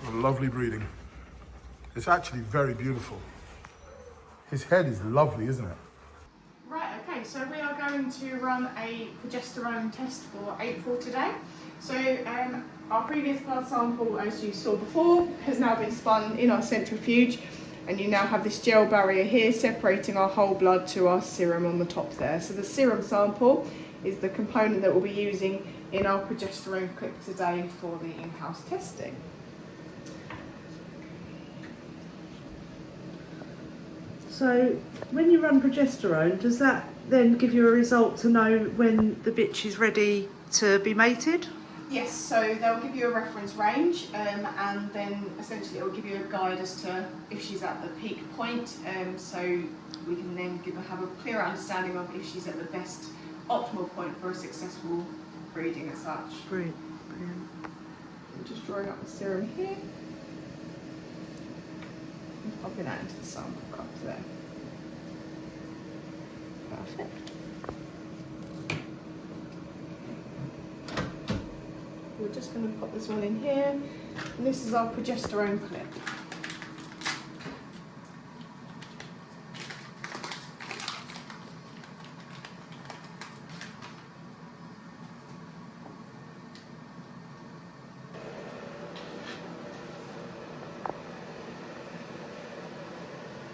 Lovely breeding. It's actually very beautiful. His head is lovely, isn't it? Right, okay, so we are going to run a progesterone test for April today. So our previous blood sample, as you saw before, has now been spun in our centrifuge, and you now have this gel barrier here separating our whole blood to our serum on the top there. So the serum sample is the component that we'll be using in our progesterone clip today for the in-house testing. So when you run progesterone, does that then give you a result to know when the bitch is ready to be mated? Yes, so they'll give you a reference range and then essentially it will give you a guide as to if she's at the peak point, so we can then have a clearer understanding of if she's at the best optimal point for a successful breeding as such. Brilliant, brilliant. I'm just drawing up the serum here. And popping that into the sample cup there. Perfect. We're just going to pop this one in here. And this is our progesterone clip.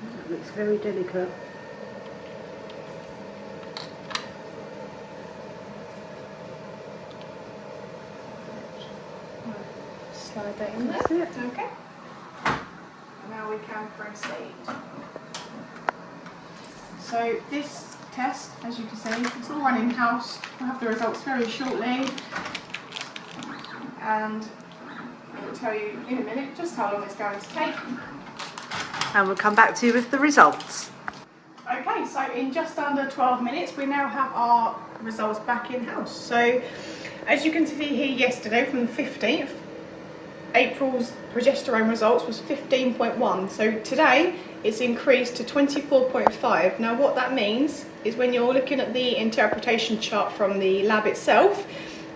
That looks very delicate. Slide that in there. That's it. Okay. And now we can proceed. So this test, as you can see, it's all run in-house. We'll have the results very shortly. And I will tell you in a minute just how long it's going to take. And we'll come back to you with the results. Okay, so in just under 12 minutes, we now have our results back in-house. So as you can see here yesterday from the 15th, April's progesterone results was 15.1. So today it's increased to 24.5. Now what that means is when you're looking at the interpretation chart from the lab itself,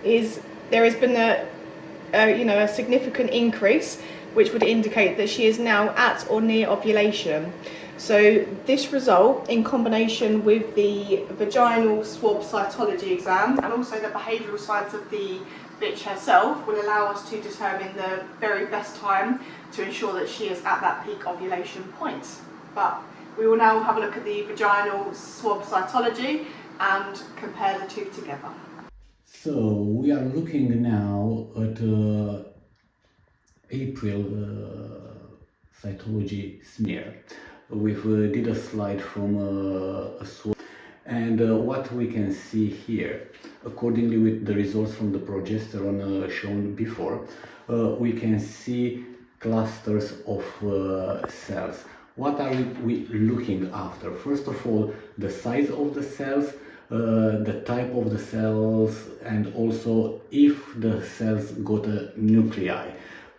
is there has been a significant increase, which would indicate that she is now at or near ovulation. So this result, in combination with the vaginal swab cytology exam and also the behavioural signs of the bitch herself, will allow us to determine the very best time to ensure that she is at that peak ovulation point. But we will now have a look at the vaginal swab cytology and compare the two together. So we are looking now at April cytology smear. We did a slide from a swab, and what we can see here, accordingly with the results from the progesterone shown before, we can see clusters of cells. What are we looking after? First of all, the size of the cells, the type of the cells, and also if the cells got a nuclei.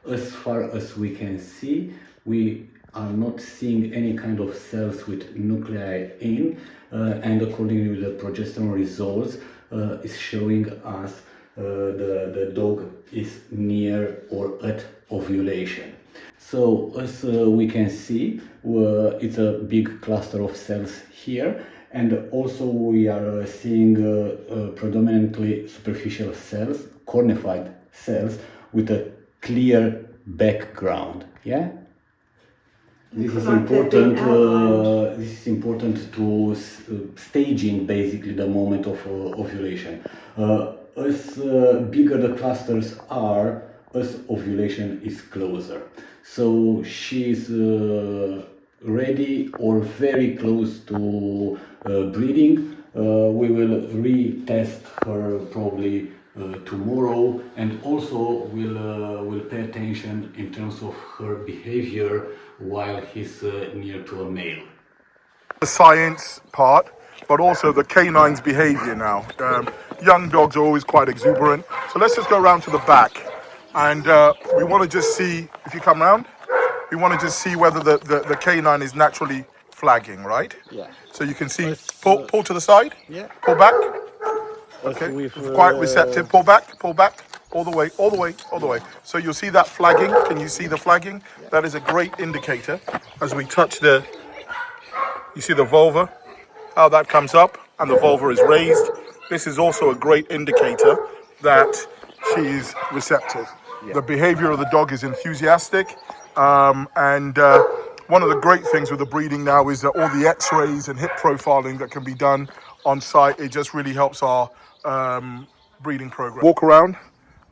As far as we can see, we are not seeing any kind of cells with nuclei in, and according to the progesterone results, is showing us the dog is near or at ovulation. So as we can see, it's a big cluster of cells here, and also we are seeing predominantly superficial cells, cornified cells with a clear background. Yeah. This is important. This is important to staging basically the moment of ovulation. As bigger the clusters are, as ovulation is closer. So she is ready or very close to breeding. We will retest her probably tomorrow, and also we'll pay attention in terms of her behavior while he's near to a male. The science part, but also the canine's behavior now. Young dogs are always quite exuberant. So let's just go around to the back, and we want to just see, if you come around, we want to just see whether the canine is naturally flagging, right? Yeah. So you can see, pull to the side, Yeah. pull back. Okay, quite receptive, pull back. all the way, all the way, all the way. So you'll see that flagging. Can you see the flagging? That is a great indicator. As we touch you see the vulva, how that comes up and the vulva is raised. This is also a great indicator that she is receptive. The behavior of the dog is enthusiastic. And one of the great things with the breeding now is that all the x-rays and hip profiling that can be done on site, it just really helps our breeding program. Walk around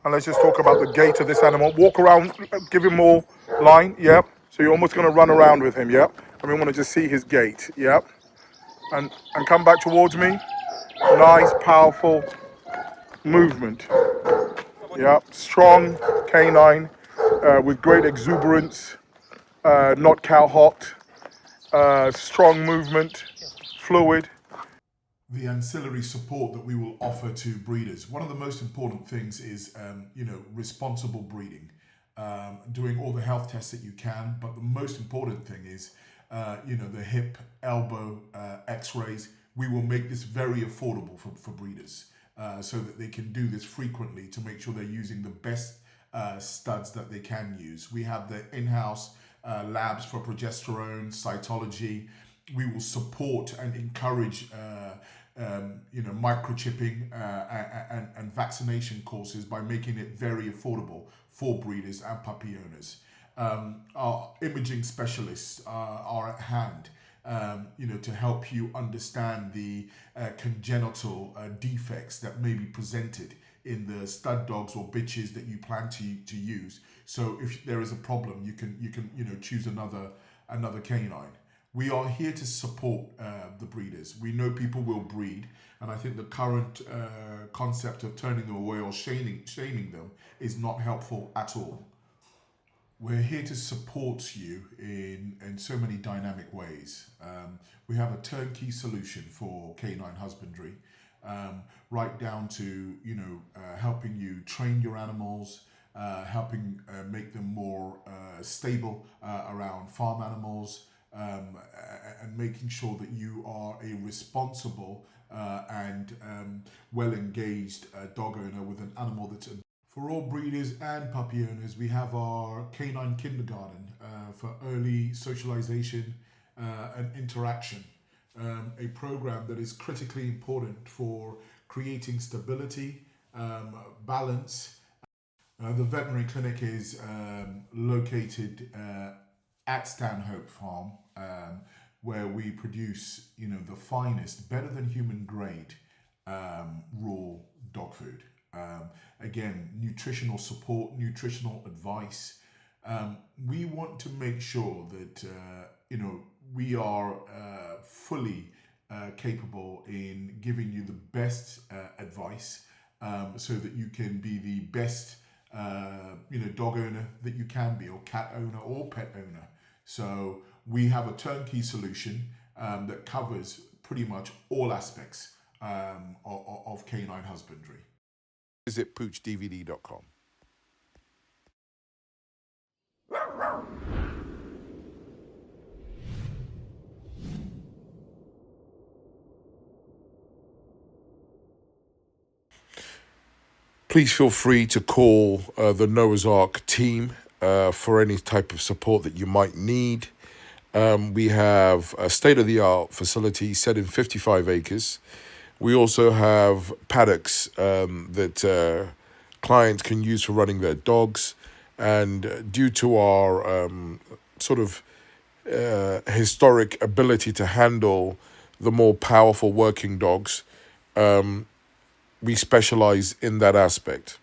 and let's just talk about the gait of this animal. Walk around, give him more line, yep. So you're almost gonna run around with him, yep. And we wanna just see his gait, yep. And come back towards me. Nice, powerful movement. Yep, strong canine with great exuberance, not cow hot, strong movement, fluid. The ancillary support that we will offer to breeders. One of the most important things is, responsible breeding. Doing all the health tests that you can, but the most important thing is, the hip, elbow, x-rays. We will make this very affordable for breeders so that they can do this frequently to make sure they're using the best studs that they can use. We have the in-house labs for progesterone, cytology. We will support and encourage microchipping and vaccination courses by making it very affordable for breeders and puppy owners. Our imaging specialists are at hand, to help you understand the congenital defects that may be presented in the stud dogs or bitches that you plan to use. So if there is a problem, you can choose another canine. We are here to support the breeders. We know people will breed, and I think the current concept of turning them away or shaming them is not helpful at all. We're here to support you in so many dynamic ways. We have a turnkey solution for canine husbandry, right down to helping you train your animals, helping make them more stable around farm animals, and making sure that you are a responsible and well-engaged dog owner with an animal that's for all breeders and puppy owners. We have our canine kindergarten for early socialization and interaction, a program that is critically important for creating stability, balance. The veterinary clinic is located at Stanhope Farm, where we produce, the finest, better than human grade raw dog food. Again, nutritional support, nutritional advice. We want to make sure that we are fully capable in giving you the best advice, so that you can be the best dog owner that you can be, or cat owner or pet owner. So we have a turnkey solution that covers pretty much all aspects of canine husbandry. Visit poochdvd.com. Please feel free to call the Noah's Ark team for any type of support that you might need. We have a state-of-the-art facility set in 55 acres. We also have paddocks that clients can use for running their dogs. And due to our historic ability to handle the more powerful working dogs, we specialize in that aspect.